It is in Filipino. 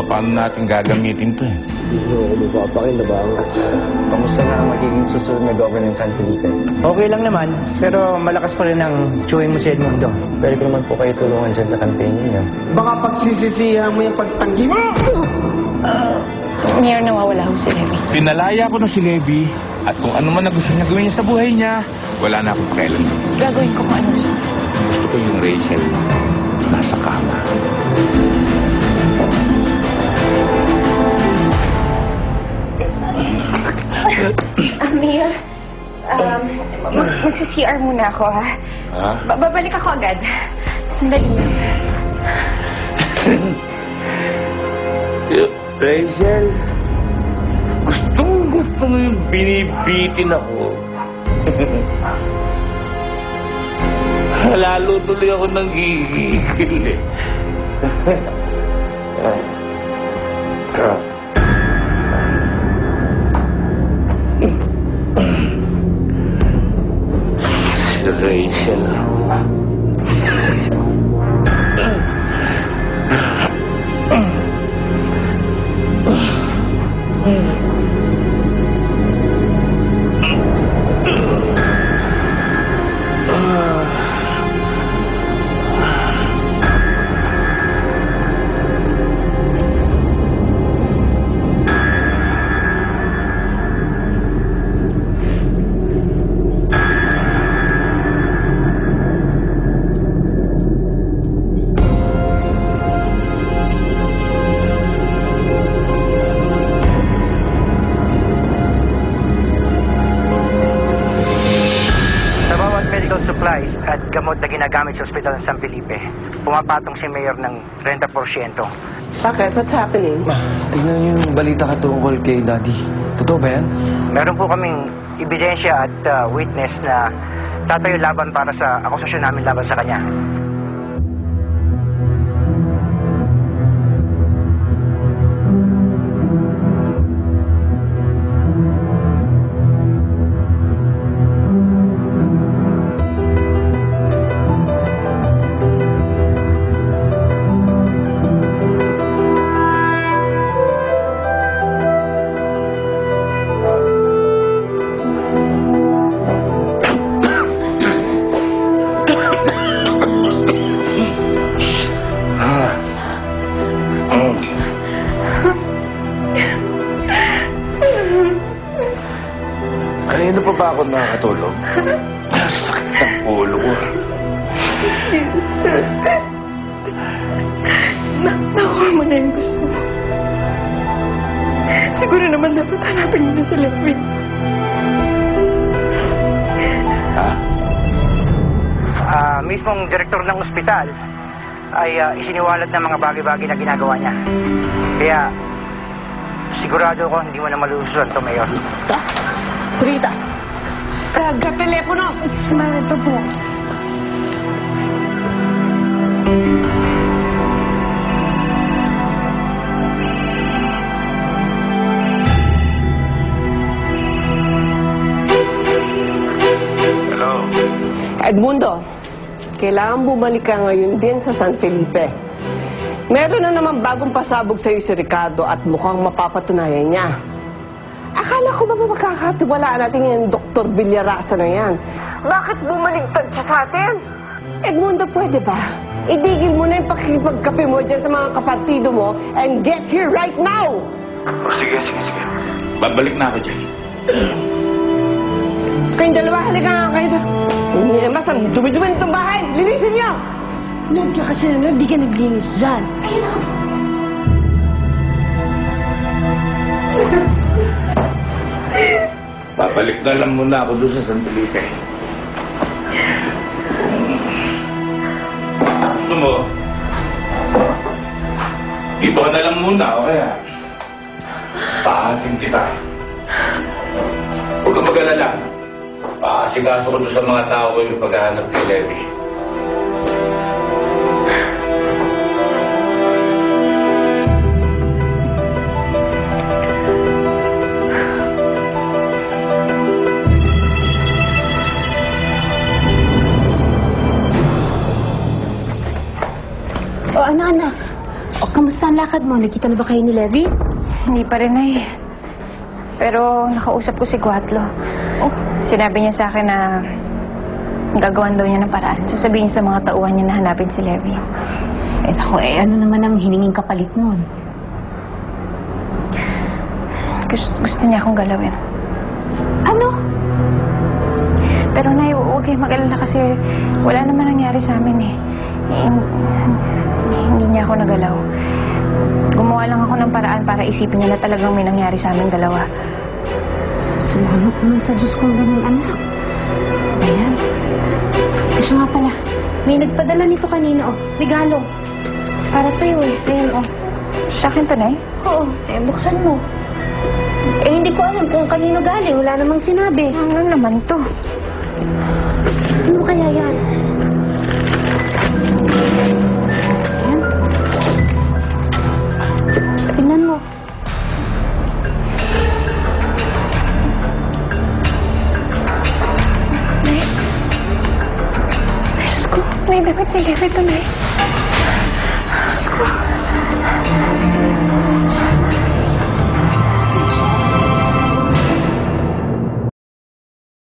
paano natin gagamitin to eh. Hindi ko mapapakinabangan. Kamusta na ang magiging susunod na governor ng San Felipe? Okay lang naman, pero malakas pa rin ang chewin mo si Edmundo. Pwede ko naman po kayo tulungan dyan sa campaign niyo. Baka pagsisisihan mo yung pagtanggi mo! Mayor, nawawala ho si Levi. Pinalaya ko na si Levi at kung ano man na gusto niya gawin niya sa buhay niya, wala na akong pakialam. Gagawin ko kung ano siya. Gusto ko yung Rachel nasa kama. Mayor, magsa-CR muna ako, ha? Ha? Babalik ako agad. Sandali lang. Rachel, gusto mo yung binibitin ako. Lalo tuloy ako nang gigigil eh. Si Rachel. Supplies at gamot na ginagamit sa ospital ng San Felipe. Pumapatong si Mayor ng 30%. Bakit? What's happening? Tignan niyo yung balita ka tungkol kay Daddy. Totoo ba yan? Meron po kaming ebidensya at witness na tatayo laban para sa akusasyon namin laban sa kanya. Kanina pa ba ako nakakatulog? Sakit ng ulo ko. Nakuha mo na yung gusto mo. Siguro naman dapat hanapin mo na si Levi. Mismong direktor ng ospital ay isiniwalat ng mga bagay-bagay na ginagawa niya. Kaya sigurado ko hindi mo na malususan ito, Mayor. Kurita! Telepono! Ito po. Hello? Edmundo, kailangan bumalik ka ngayon din sa San Felipe. Meron na naman bagong pasabog sa'yo si Ricardo at mukhang mapapatunayan niya. Akala ko ba makakatiwalaan natin yung Dr. Villarasa na yan? Bakit bumaligtad siya sa atin? Edmundo, pwede ba? Itigil mo na yung pakikipagkape mo dyan sa mga kapartido mo and get here right now! Sige. Babalik na ako dyan. Kayong dalawa, halika nga kayo na. Hindi naman, sa dumi-dumi nitong bahay. Linisin niyo! Nag ka kasi na, di ka naglinis dyan. Babalik na lang muna ako doon sa San Felipe. Gusto mo? Dito ka na lang muna, o kaya? Pahasin kita. Huwag kang mag-alala. Paasikaso ko doon sa mga tao ko yung paghahanap kay Levi. O, anak, O, kamusta ang lakad mo? Nagkita na ba kayo ni Levi? Hindi pa rin eh. Pero nakausap ko si Guatlo. Oh, sinabi niya sa akin na gagawan daw niya ng paraan. Sasabihin sa mga tauhan niya na hanapin si Levi. Eh, naku, ano naman ang hiningin kapalit nun? Gusto niya akong galawin. Ano? Pero Nay, huwag kayong mag-alala kasi wala naman nangyari sa amin eh. Hindi niya ako nagalaw. Gumawa lang ako ng paraan para isipin niya na talagang may nangyari sa amin dalawa. Salamat naman sa Diyos kong ganun, anak. Ayan. Siya nga pala, may nagpadala nito kanina, oh. Regalo. Para sa'yo eh. Ayan, oh. Sa akin to, Nay? Oo, buksan mo. Hindi ko alam kung kanino galing. Wala namang sinabi. Ano naman to? Ano kaya yan? Ayan. Tingnan mo. Nay? Diyos ko, may damit ni Levi to, Nay. Diyos ko.